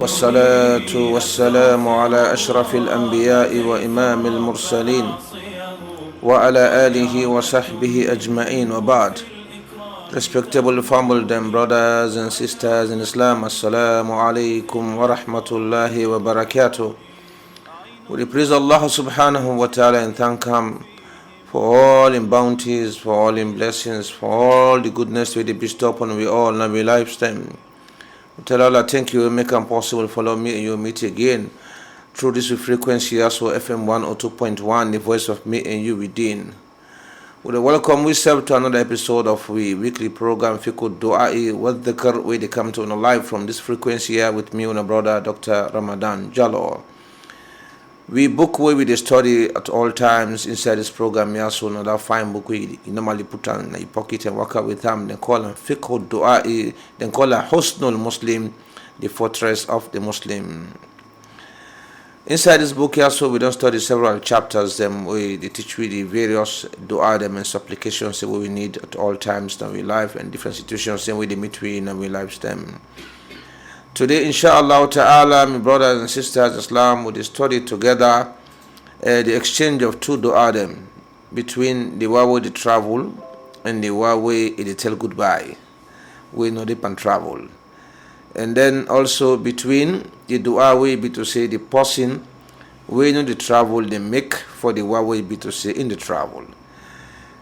والصلاة والسلام على أشرف الأنبياء وإمام المرسلين وعلى آله وصحبه أجمعين وبعد. Respectable family and brothers and sisters in Islam, Assalamu alaikum wa rahmatullahi wa barakatuh. We praise Allah subhanahu wa ta'ala and thank Him for all in bounties, for all in blessings, for all the goodness we bestow upon we all in our lifetime. We tell Allah thank you, make it possible follow me and you meet again through this frequency, also FM 102.1, the voice of me and you within. We welcome yourself to another episode of we weekly program FIQHUL with ZHIKR, where they come to live from this frequency here with me and my brother Dr. RAMADAN JALLOH. We book where we study at all times inside this program. Yeah, so another fine book we normally put on your pocket and work out with them. They call them FIQHUL, then call it Husnul Muslim, the fortress of the Muslim. Inside this book here, so we don't study several chapters. Them we they teach we the various dua them and supplications that we need at all times in our life and different situations. Same way they meet we in our lives them. Today, inshallah ta'ala, my brothers and sisters, Islam, we study together the exchange of two dua them between the way they travel and the way they tell goodbye. We know they can travel. And then also between the dua way be to say the person we know the travel they make for the way be to say in the travel.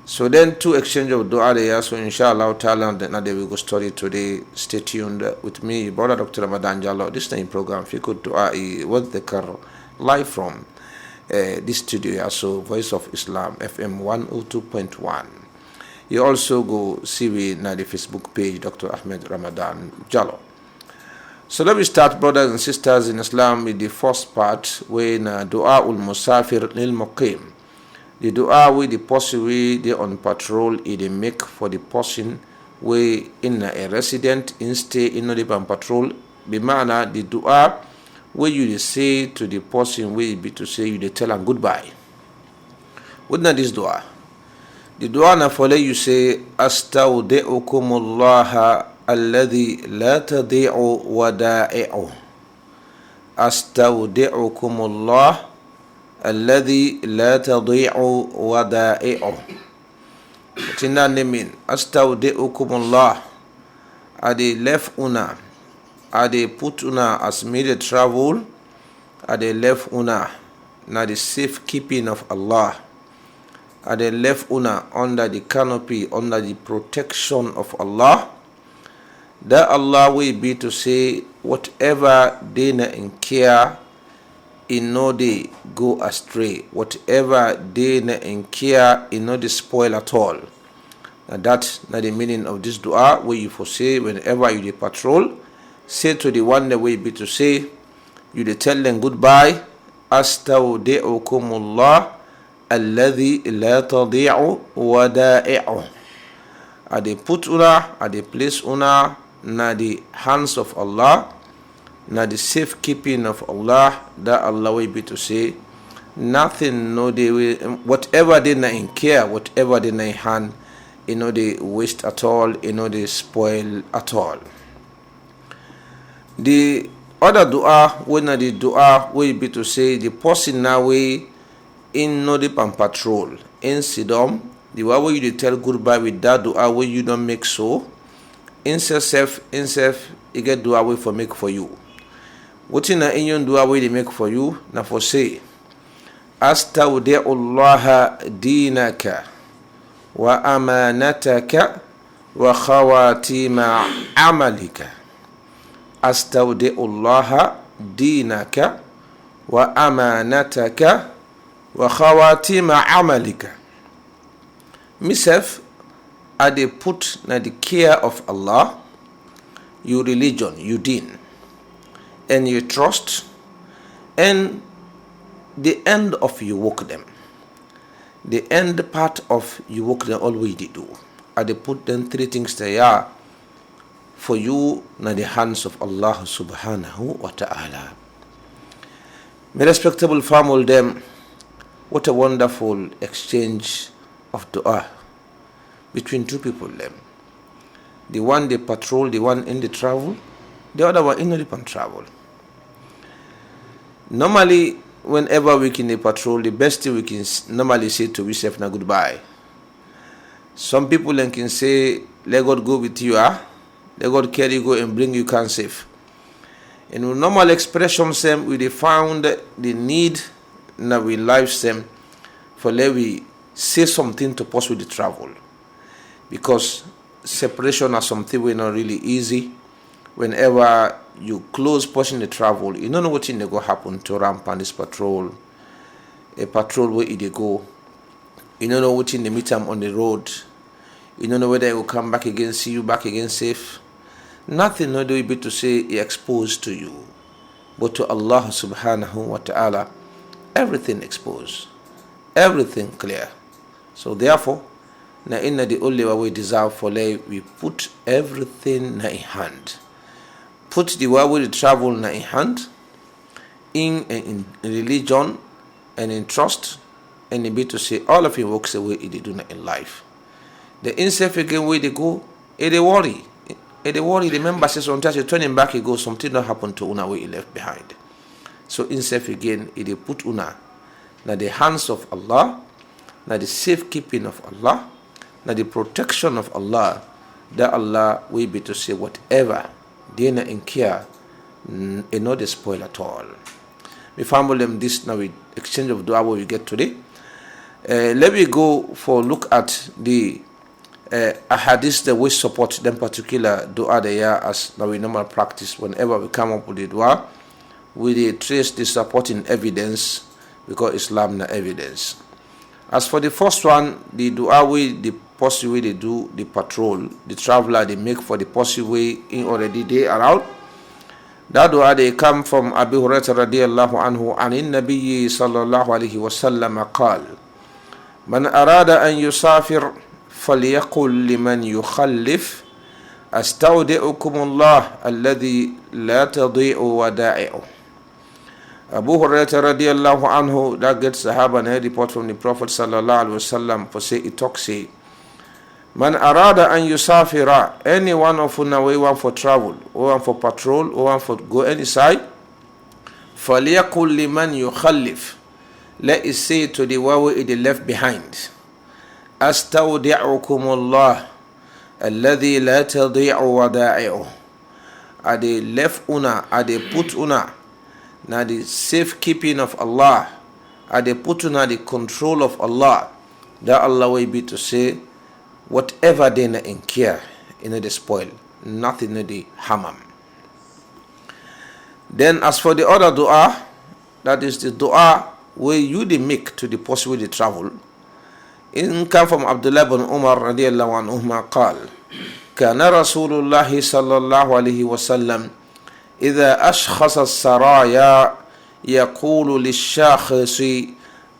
So then two exchange of dua there, so inshallah ta'ala now they will go study today. Stay tuned with me, brother Dr. Ramadan JALLOH. This time program FIQHUL with ZHIKR live from this studio, so Voice of Islam FM 102.1. You also go see me na the Facebook page Dr. Ahmed Ramadan JALLOH. So let me start, brothers and sisters in Islam, with the first part when dua ul musafir lil muqim. The dua with the person we they on patrol they make for the person we in a resident in stay in the on patrol. Be mana the dua where you say to the person we be to say you they tell them goodbye. What not this dua? The dua na follow you say astaudi'ukumullah alladhi la tadi'u wada'i'u. Astaudi'ukumullah alladhi la tadi'u wada'i'u. What in that mean? Astaudi'ukumullah. Are they left una? Are they put una as made travel? Are they left una? Na the safe keeping of Allah. Are they left una under the canopy, under the protection of Allah? That Allah will be to say whatever they na in care in no they go astray. Whatever they na in care in no they spoil at all. And that's not the meaning of this dua where you for say whenever you dey patrol, say to the one that will be to say, you dey tell them goodbye. Astaudi'ukumullah alladhi la tadi'u wada'i'u. Are they put una, are they place una na the hands of Allah, na the safekeeping of Allah, that Allah will be to say nothing no they will whatever they na in care, whatever they na in hand, you know they waste at all, you know they spoil at all. The other dua when the dua will be to say the person now way in no the patrol in Sidom, the way you tell goodbye with that dua where you don't make so in self you get dua way for make for you. What in a union dua way they make for you na for say astaudi'ullaha dinaka wa amanataka wa khawatima amalika. Astaudi'ullaha dinaka wa amanataka wa khawatima amalika. Myself are they put na the care of Allah, your religion, your deen, and your trust, and the end of your work them. The end part of your work them always they do. Are they put them three things they are for you na the hands of Allah subhanahu wa ta'ala. My respectable family them, what a wonderful exchange of dua between two people them. The one they patrol, the one in the travel, the other one in the travel. Normally, whenever we can patrol, the best thing we can normally say to ourselves na goodbye. Some people then can say, let God go with you, let God carry you, go and bring you can safe. In normal expressions, we found the need in our lives for let we say something to pursue the travel. Because separation is something we're not really easy. Whenever you close pushing the travel, you don't know what thing they go happen to ramp on this patrol. A patrol where they go. You don't know what thing they meet them on the road. You don't know whether they will come back again, see you back again safe. Nothing no do be to say exposed to you. But to Allah subhanahu wa ta'ala, everything exposed. Everything clear. So therefore, na inna the only way we deserve for life, we put everything na in hand. Put the way we travel na in hand, in religion and in trust, and it be to say all of it works the way it do in life. The insafe again where they go, they worry. They worry, the member says sometimes you turning back, you go, something not happen to una where he left behind. So insafe again, they put una na the hands of Allah, na the safekeeping of Allah, na the protection of Allah, that Allah will be to say whatever they na in care, it not spoil at all. We found them this now with exchange of dua we get today. Let me go for look at the ahadith that we support them particular dua they are as now we normal practice. Whenever we come up with the dua, we trace the supporting evidence because Islam na evidence. As for the first one, the dua way the possible way they do the patrol, the traveler they make for the possible way in already they are out. That dua they come from Abu Hurairah radiyallahu anhu and in Nabi sallallahu alayhi wa sallam قال من أراد أن يسافر فليقل لمن يخلف أستودعكم الله الذي لا تضيع ودائعه. Abu Hurairah radiyallahu anhu, that gets Sahaba and a report from the Prophet sallallahu alaihi wasallam for say it talks say, Man arada an yusafira, any one of una way one for travel, or one for patrol, or one for go any side, فَلْيَقُلْ لِمَنْ يُخَلِّفْ, let it say to the one it left behind, أَسْتَوْدِعُكُمُ اللَّهِ الَّذِي لَا تَضِيعُ وَدَائِعُهُ. Are they left una, are they put una, now the safekeeping of Allah, are they put under the control of Allah, that Allah will be to say whatever they na in care in the spoil, nothing in the hamam. Then as for the other dua, that is the dua where you they make to the possible they travel. It come from Abdullah ibn Umar radiyallahu anhuma قال كان رسول الله صلى الله عليه وسلم إذا أشخص السرايا يقول للشاخص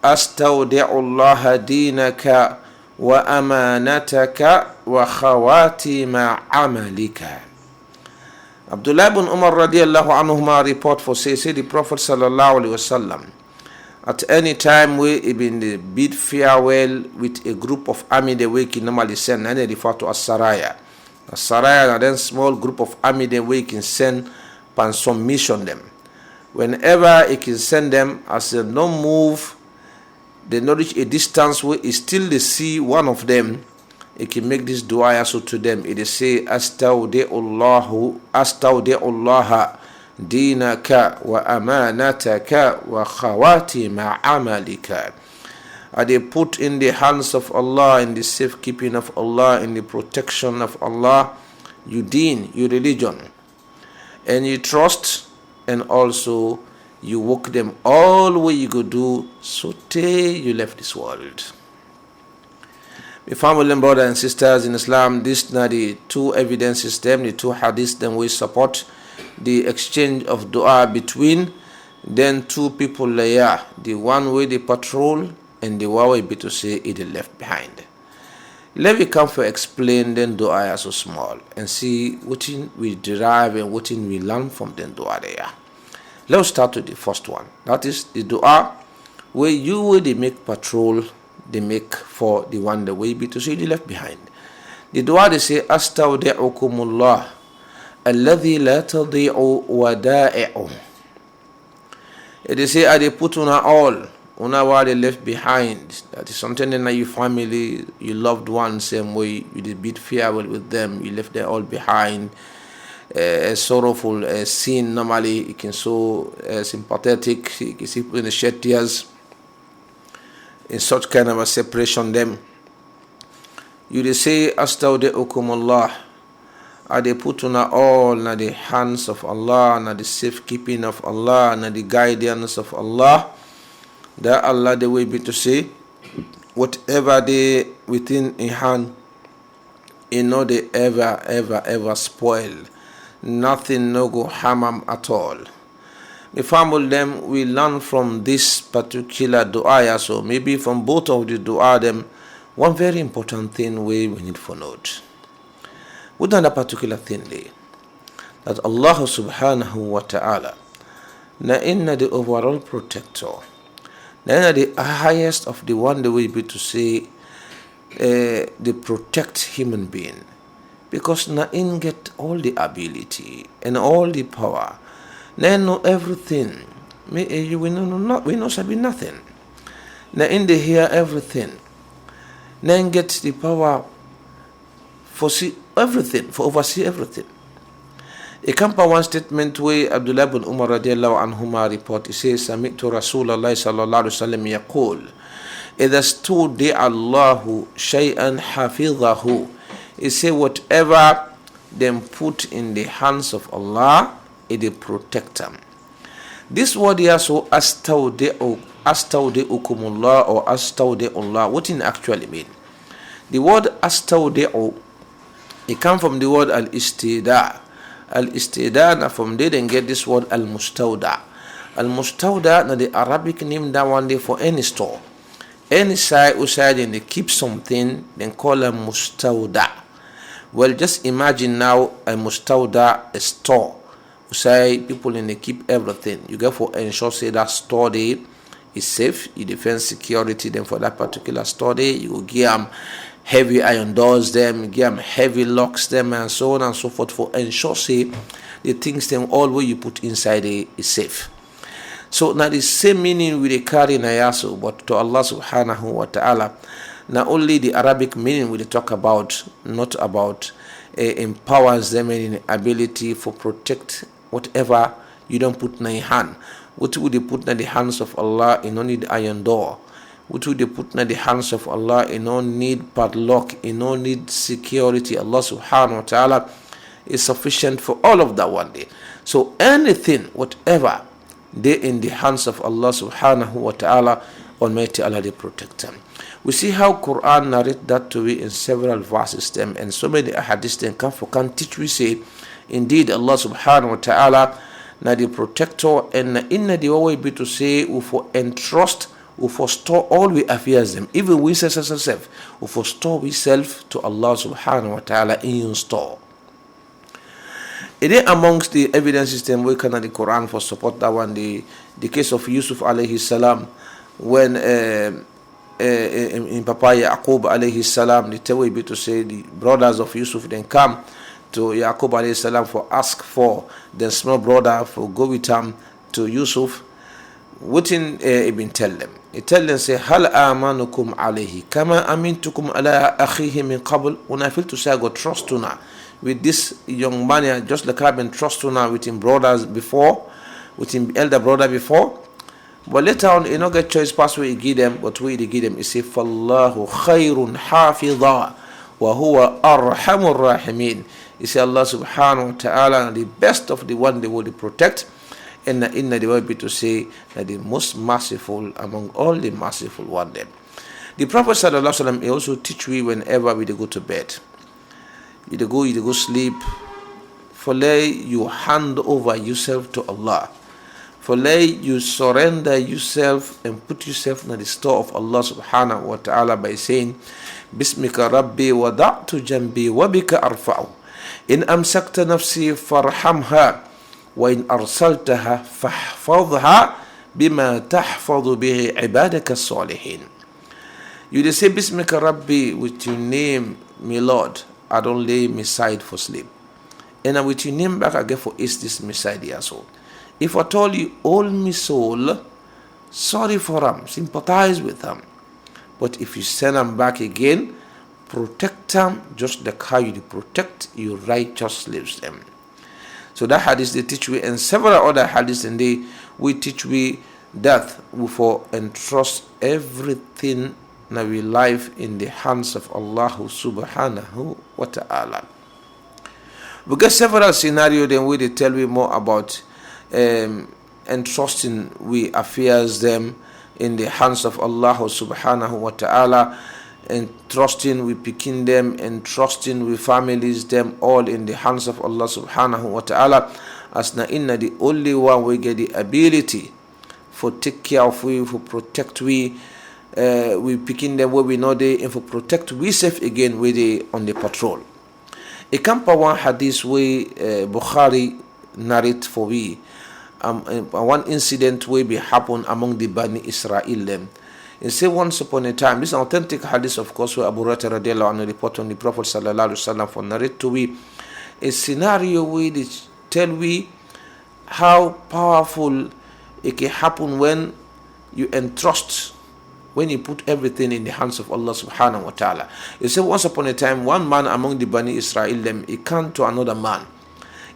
أستودع الله دينك وأمانتك وخواتيم عملك. Abdullah ibn Umar radiyallahu anhuma report for say the Prophet sallallahu alaihi wasallam at any time we been the bid farewell with a group of army the way he normally send, and they refer to as saraya. A saraya and then small group of army the way he can send and some mission them. Whenever he can send them, as they don't move, they not reach a distance where he still they see one of them, he can make this dua also to them. It is say astawdi'ullahu dinaka wa amanataka wa khawatima amalika. Are they put in the hands of Allah, in the safekeeping of Allah, in the protection of Allah, you deen, your religion, and you trust, and also you work them all what you go do so till you left this world. My family and brothers and sisters in Islam, these are the two evidences, them the two hadiths, then we support the exchange of dua between then two people there, the one way they patrol and the one way be to say it left behind. Let me come for explain then dua so small and see what we derive and what we learn from the dua there. Let's start with the first one. That is the dua where you will they make patrol, they make for the one the way be to say they left behind. The dua they say, Astawdi'ukumullah, alladhi la tadi'u wada'i'u. They say, I they put una all, una what they left behind. That is something in your family, your loved ones, same way, you did bid farewell with them, you left them all behind. A sorrowful scene, normally, it can so sympathetic, you can see in the shed tears, in such kind of a separation them. You they say, Astawdi'ukumullah, I they put on all na the hands of Allah, na the safekeeping of Allah, na the guidance of Allah. That Allah they will be to say, whatever they within a hand, you know they ever spoil. Nothing no go harm them at all. We family them, we learn from this particular dua, so maybe from both of the dua them, one very important thing we need to note. Within that particular thing, that Allah subhanahu wa ta'ala, na inna the overall protector, na inna the highest of the one that will be to say, they protect human being. Because na in get all the ability and all the power, na know everything. We know sabi nothing. Na in they hear everything. Na in get the power for see everything, for oversee everything. A camper one statement where Abdullah ibn Umar radiallahu anhuma report, he says, Sami'tu Rasulullah sallallahu alayhi wa sallam yaqul, إذا استودع الله شيئا حفظه. He say whatever them put in the hands of Allah, it will protect them. This word here, so astawdi'ukumullah or astawdi'ullah, what it actually mean? The word astawdi'u, it comes from the word al-istida. Al-istida, from there then get this word al-mustawda. Al-mustawda, now the Arabic name that one day for any store. Any side who side and they keep something, then call a mustawda. Well, just imagine now a mustawda, a store. We say people in they keep everything. You go for ensure say that store there is safe. You defend security. Then for that particular store there, you will give them heavy iron doors, them give them heavy locks, them and so on and so forth. For ensure say the things them all where you put inside there is safe. So now the same meaning we carry in ayasu, but to Allah subhanahu wa ta'ala, not only the Arabic meaning we talk about, not about empowers them in ability for protect whatever you don't put in your hand. What would you put in the hands of Allah? You don't need iron door. What would you put in the hands of Allah? You don't need padlock. You don't need security. Allah subhanahu wa ta'ala is sufficient for all of that one day. So anything, whatever, they in the hands of Allah subhanahu wa ta'ala, Almighty Allah, they protect them. We see how Quran narrate that to be in several verses them, and so many hadiths them can teach we say, indeed Allah subhanahu wa ta'ala na the protector, and inna the way be to say we for entrust, we for store all we affairs them, even we say ourselves, we for store we self to Allah subhanahu wa ta'ala in your store. It is amongst the evidence system we can the Quran for support that one, the case of Yusuf alayhi salam, when in Papa Yaqub alayhi salam, the tell be to say the brothers of Yusuf then come to Yaqub alayhi salam for ask for the small brother for go with him to Yusuf. What in Ibn tell them? He tell them say, Hal amanukum alayhi kama amintukum ala akhihi min qabl. When I feel to say I got trust to now with this young man, just like I've been trust to now with him brothers before, with him elder brother before. But later on, you know, get choice pass where he give them, but where he give them, he say, Fallahu khayrun hafidha wa huwa arhamur rahimin. He say Allah subhanahu wa ta'ala, the best of the one they will protect, and in the way be to say that the most merciful among all the merciful one them. The Prophet sallallahu alaihi wasallam, he also teach we whenever we go to bed. You go sleep, for lay you hand over yourself to Allah. For lay you surrender yourself and put yourself in the store of Allah subhanahu wa ta'ala by saying, Bismika Rabbi wada'tu jambi wa bika arfa'u. In amsakta nafsi farhamha wa in arsaltaha fahfadha bima tahfadhu bihi ibadaka salihin. You say Bismika Rabbi with your name, my Lord. I don't lay me side for sleep. And I with your name back again for is this me side here so. If at all you hold me soul, sorry for them, sympathize with them. But if you send them back again, protect them just like how you protect your righteous slaves them. So that hadith they teach we, and several other hadiths and they we teach we that for entrust everything in our life in the hands of Allah subhanahu wa ta'ala. We get several scenarios then we they tell we more about entrusting we affairs them in the hands of Allah subhanahu wa ta'ala, and trusting we picking them, and trusting we families them all in the hands of Allah subhanahu wa ta'ala, as na inna the only one we get the ability for take care of we, for protect we picking them where we know they, and for protect we safe again where they on the patrol. A camper one hadith we Bukhari narrate for we one incident will be happen among the Bani Israel them. And say once upon a time, this is an authentic hadith of course where Abu Hurairah radiallahu anhu report on the Prophet sallallahu alaihi wasallam for narrate to we a scenario where they tell we how powerful it can happen when you entrust, when you put everything in the hands of Allah subhanahu wa ta'ala. It said once upon a time one man among the Bani Israel them, he came to another man.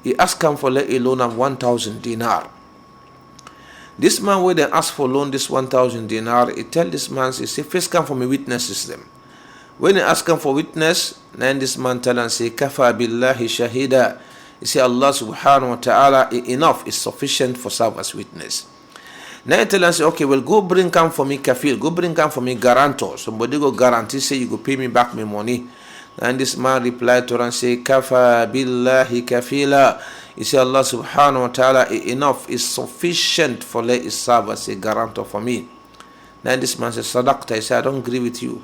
He asked him for a loan of 1,000 dinar. This man will then ask for loan this 1,000 dinar. He tell this man, he say, first come for me witnesses them. When he ask him for witness, then this man tell and say, Kafa billahi shahida. He say, Allah subhanahu wa ta'ala enough is sufficient for serve as witness. Now he tell and say, okay, well go bring come for me kafil, go bring come for me guarantor. Somebody go guarantee say you go pay me back my money. And this man replied to her and say, Kafa billahi kafila. He said, Allah subhanahu wa ta'ala enough is sufficient for let it serve as a guarantor for me. Then this man said, Sadaqta. He said, I don't agree with you.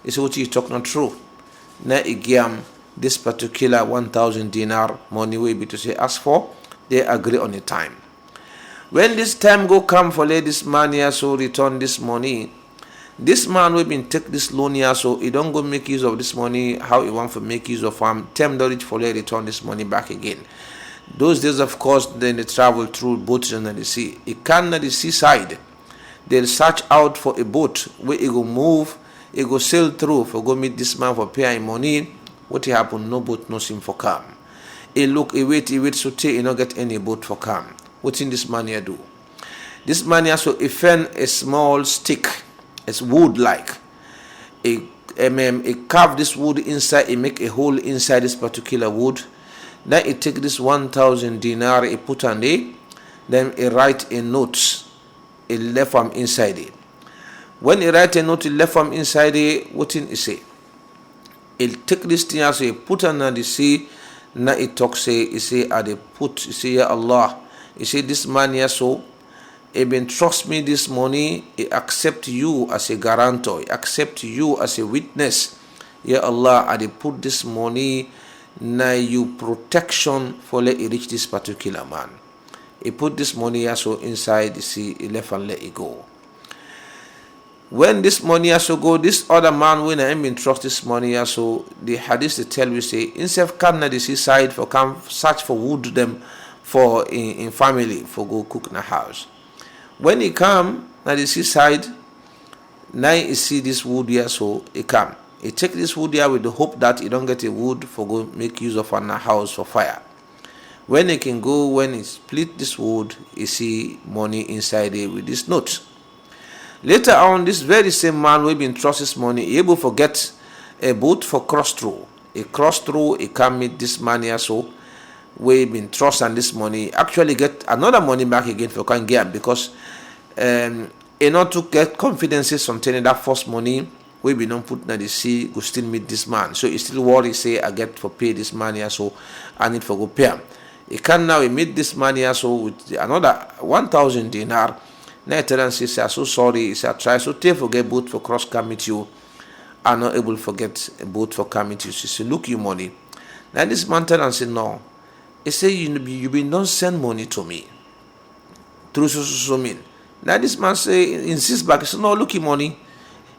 He said, what you talk not true. Now he gave him this particular 1,000 dinar money will be to say ask for. They agree on the time. When this time go come for let this man here so return this money, this man will been take this loan here so he don't go make use of this money how he want to make use of him. $10 for let return this money back again. Those days, of course, then they travel through boats in the sea. It can at the seaside. They'll search out for a boat where it go move, it go sail through for go meet this man for pay him money. What he happen? No boat, no sim for come. He look, he wait, so take he not get any boat for come. What in this man here do? This man here so he found a small stick, it's wood like. He carve this wood inside, he make a hole inside this particular wood. Then he take this 1,000 dinar, he put on it. Then he write a note, he left him inside it. When he write a note, he left him inside it. What in he say? He take this thing as he put on the sea. Now he talk say, he say, I put, he say, Ya Allah. He say, this man here so, he been trust me this money. He accept you as a guarantor. He accept you as a witness. Ya Allah, I put this money. Now you protection for let it reach this particular man. He put this money also inside the sea, he left and let it go. When this money also go, this other man when I been trust this money also, the hadith they tell we say, instead of come at the seaside for come search for wood them for in family for go cook in a house. When he come at the seaside, now he see this wood here so he come. He take this wood here with the hope that he don't get a wood for go make use of an house for fire. When he can go, when he split this wood, he see money inside it with this note. Later on, this very same man will be entrust his money, he able to get a boat for cross through. He cross through, he can meet this man here so we been trust and this money actually get another money back again for can get because in order to get confidences on telling that first money we be not put in the sea, go still meet this man. So he still worry, say, I get for pay this man here, so I need for go pay him. He can now meet this man here, so with another 1,000 dinar. Now he tell him, say, I'm so sorry. He said, I try so take forget boat for cross come meet you. I'm not able to forget a boat for come meet you. She said, look you money. Now this man tell him, say, no. He say, you been don't send money to me. Through so mean. Now this man say, insist back. He said, no, look you money.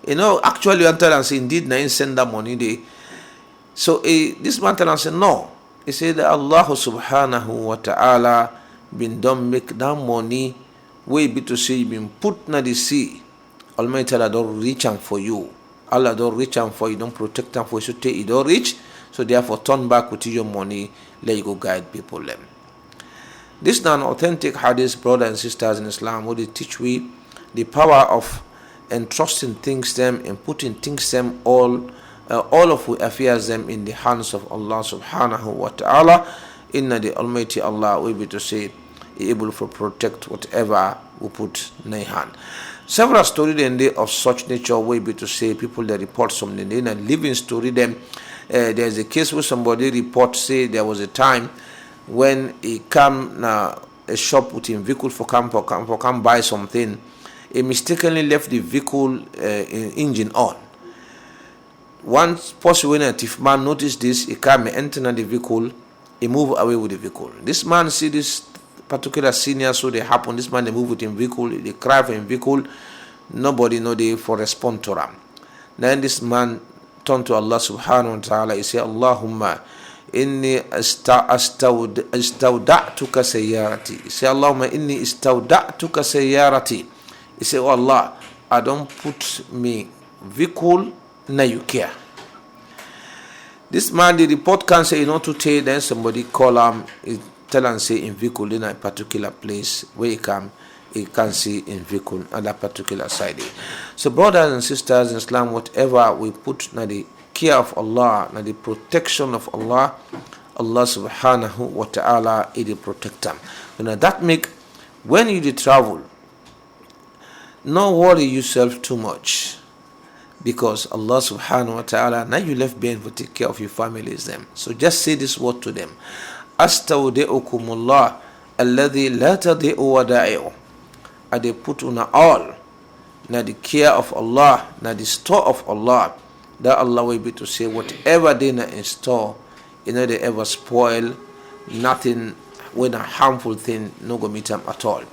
You know, actually, I tell and say, indeed, now send that money. So this man tell us, no. He said that Allah subhanahu wa ta'ala been done make that money way be to say been put na the sea. Almighty Allah don't reach am for you. Allah don't reach am for you, don't protect am for you, so take it don't reach. So therefore turn back with your money, let you go guide people them. This is an authentic hadith, brothers and sisters in Islam, where they teach we the power of entrusting things them and putting things them all of we affairs them in the hands of Allah subhanahu wa ta'ala. Inna the Almighty Allah will be to say able to protect whatever we put in their hand. Several stories in there of such nature will be to say people that report something in a living story them. There's a case where somebody report say there was a time when he come a shop with him vehicle for come buy something. He mistakenly left the vehicle engine on. Once possible when a thief man noticed this, he came and entered the vehicle, he moved away with the vehicle. This man see this particular senior, so they happen. This man they move with him vehicle, they cry for him vehicle. Nobody know they for respond to them. Then this man turned to Allah subhanahu wa ta'ala. He said, Allahumma inni istawda'tuka sayyarati. He said, Allahumma inni istawda'tuka sayyarati. He said, oh Allah, I don't put me vehicle na you care. This man, the report can say, to tell, then somebody call him, tell and say in vehicle in a particular place where he can see in vehicle on that particular side. So brothers and sisters in Islam, whatever we put na the care of Allah, na the protection of Allah, Allah subhanahu wa ta'ala is the protector. Now that make when you travel, no worry yourself too much. Because Allah subhanahu wa ta'ala, now you left behind to take care of your families them. So just say this word to them. Astawdi'ukumullah alladhi la tadi'u wada'i'u. And they put on all, now the care of Allah, now the store of Allah, that Allah will be to say whatever they na in store, they ever spoil, nothing, when a harmful thing, no go meet them at all.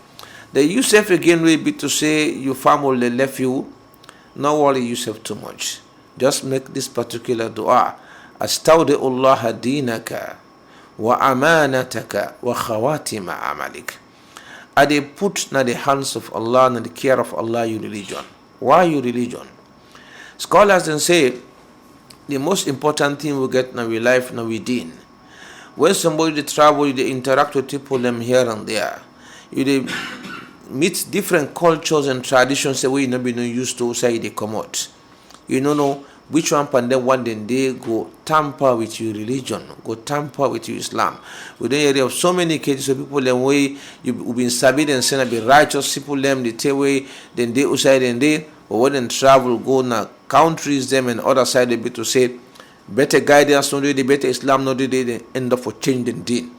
The Yusuf again will be to say your family left you. No worry yourself too much. Just make this particular dua. Astawdi'ullaha dinaka wa amanataka wa khawatima amalik. And they put in the hands of Allah and the care of Allah your religion. Why your religion? Scholars then say the most important thing we get in our life in our deen. When somebody they travel, they interact with people them here and there. They meet different cultures and traditions that we not be used to say they come out. You don't know which one and then one then they go tamper with your religion, go tamper with your Islam. Within the area of so many cases of people them way you've been sabid and saying be righteous people them they tell way then they outside and they or when they travel go na countries them and other side they be to say better guidance no the better Islam no they end up for changing deen.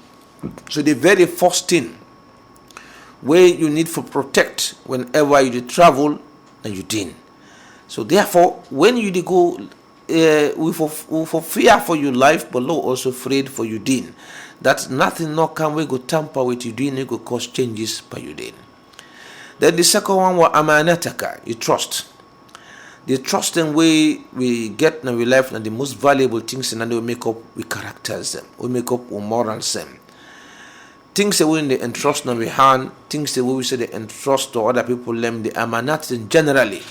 So the very first thing where you need for protect whenever you travel and you deen. So therefore, when you go, we for fear for your life, but Lord also afraid for your deen. That nothing no can we go tamper with your deen, you go cause changes by your deen. Then the second one was amanataka, you trust. The trusting way we get in our life and the most valuable things and then we make up we characters them, we make up we morals them. Things that we entrust in our hand, things that we say they entrust to other people, them the amanat generally.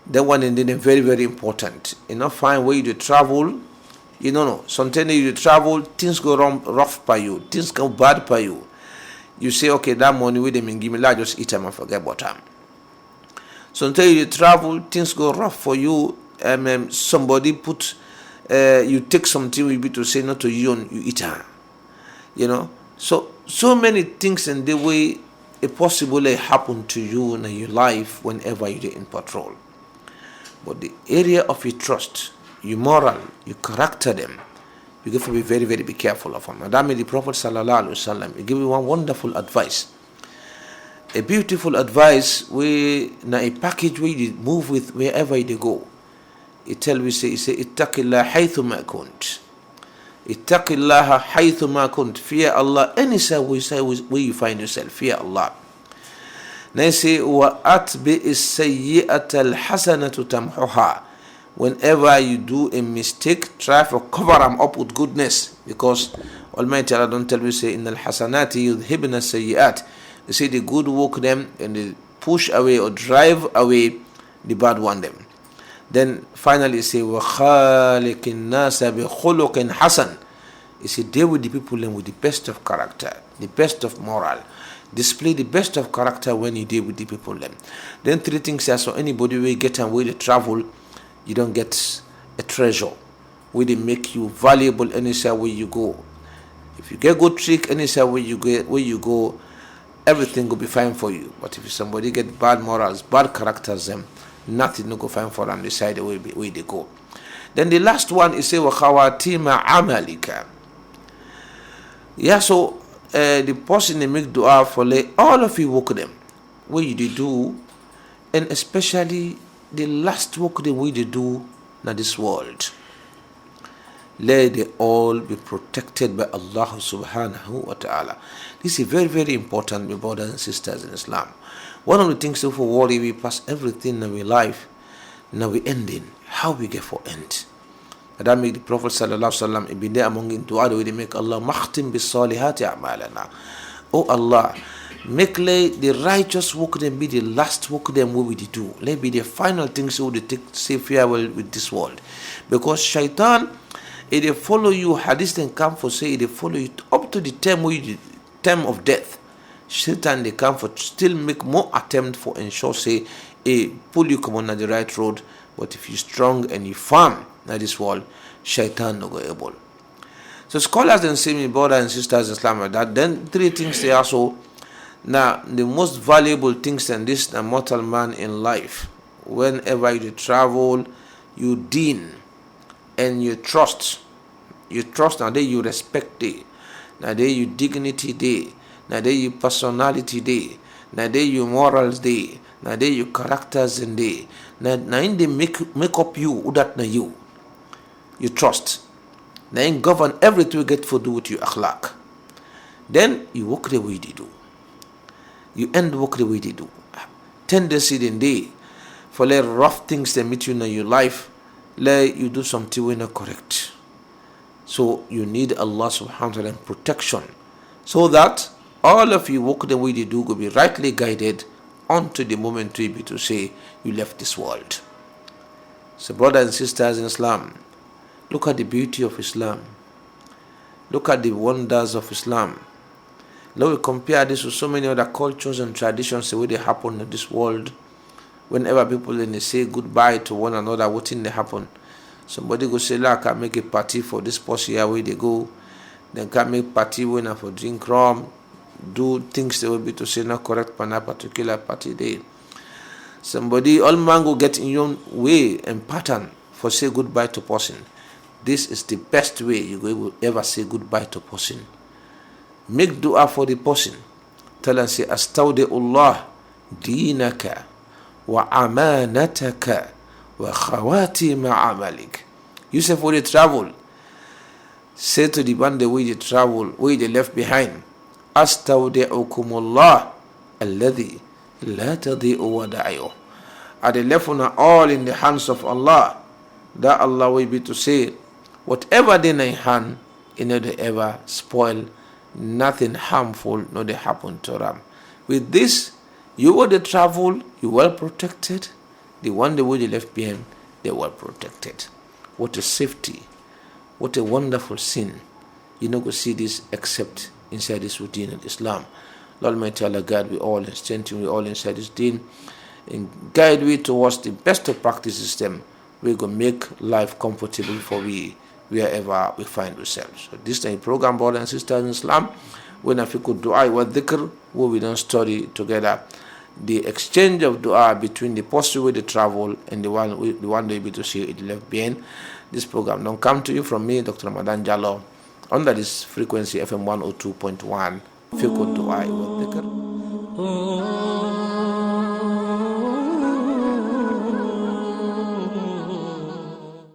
That one and then very, very important. You know, find where you travel, you know, sometimes you travel, things go wrong, rough by you, things go bad by you. You say, okay, that money with them and give me, I just eat them and forget about them. Sometimes you travel, things go rough for you, somebody put, you take something will be to say not to you and you eat her. You know, so many things in the way it possibly happen to you in your life whenever you're in patrol. But the area of your trust, your moral, your character them, you have to be very, very be careful of them. And that made the Prophet sallallahu alaihi wasallam, he give you one wonderful advice. A beautiful advice where na a package where you move with wherever you go. He tell we say, ittaqillah haythuma kunt. Ittaqillaha haythuma kunt. Fear Allah anywhere where you find yourself. Fear Allah. Now say wa atbi as-sayyi'ata al-hasanatu tamhuha. whenever you do a mistake, try to cover them up with goodness, because Almighty Allah don't tell you, say, innal hasanati yudhibna sayyi'at. They say the good work them and they push away or drive away the bad one them. Then finally say, wa khaliqin nasa bi khuluqin hasan. You say, deal with the people and with the best of character, the best of moral. Display the best of character when you deal with the people then. Then three things here, so anybody will get and where they travel, you don't get a treasure where they make you valuable anywhere where you go. If you get good trick anywhere where you go, everything will be fine for you. But if somebody get bad morals, bad characters, them nothing will go fine for them. Decide where they go. Then the last one is say wa khawatima amalika. Yeah, so the person they make dua for all of you work them what you do, and especially the last work the way they do in this world. Let they all be protected by Allah subhanahu wa ta'ala. This is very, very important, my brothers and sisters in Islam. One of the things that for worry we pass everything in our life, now we ending. How we get for end? That make the Prophet sallallahu alaihi wasallam be there among in dua the way they make Allah makhtim bis salihati a'malana. Oh Allah, make the righteous work them be the last work them what we do. Let be the final things we take say farewell with this world. Because shaitan, if they follow you, hadith then come for say they follow you up to the time of death. Shaitan they come for still make more attempt for ensure say pull you come on the right road. But if you strong and you firm in this world, shaitan no go able. So scholars then say, my brothers and sisters in Islam, that then three things they also now the most valuable things in this mortal man in life. Whenever you travel, you deen and you trust. You trust now that you respect day. Now that you dignity day. Now that you personality day. Now that you morals day. Now that you characters in day. Now in they make up you that na you. You trust. Now in govern everything you get for do with your akhlaq. Then you walk the way they do. You end walk the way they do. Tendency in day for let rough things that meet you in your life, let you do something when not correct. So you need Allah subhanahu wa ta'ala protection, so that all of you walk the way they do will be rightly guided unto the moment to be to say you left this world. So brothers and sisters in Islam, look at the beauty of Islam. Look at the wonders of Islam. Now we compare this with so many other cultures and traditions the way they happen in this world. Whenever people then they say goodbye to one another, what thing they happen? Somebody go say, I can make a party for this person here where they go. Then can make party when for drink rum, do things they will be to say not correct for that particular party day. Somebody all man go get in your way and pattern for say goodbye to person. This is the best way you will ever say goodbye to person. Make dua for the person. Tell and say, Astawdi'ullah dinaka wa amanataka wa khawatima amalik. You say for the travel, say to the one the way they travel, way they left behind, Astawdi'ukumullah alladhi la tadi'u wada'ayuh. Are they left on all in the hands of Allah? That Allah will be to say, whatever they in hand, they ever spoil, nothing harmful, no they happen to them. With this, you will they travel, you well protected. The one the way they left behind, they were protected. What a safety, what a wonderful sin. You not go see this except inside this routine of Islam. Lord Almighty Allah guide we all and strengthen we all inside this deen, and guide we towards the best of practices them. We're going to make life comfortable for we wherever we find ourselves. So this time program, brothers and sisters in Islam, when FIQHUL dua wa ZHIKR, where we don't study together the exchange of dua between the person with the travel and the one they be to see it left behind. This program don't come to you from me, Dr. Ramadan JALLOH, under this frequency FM 102.1 FIQHUL dua wa ZHIKR.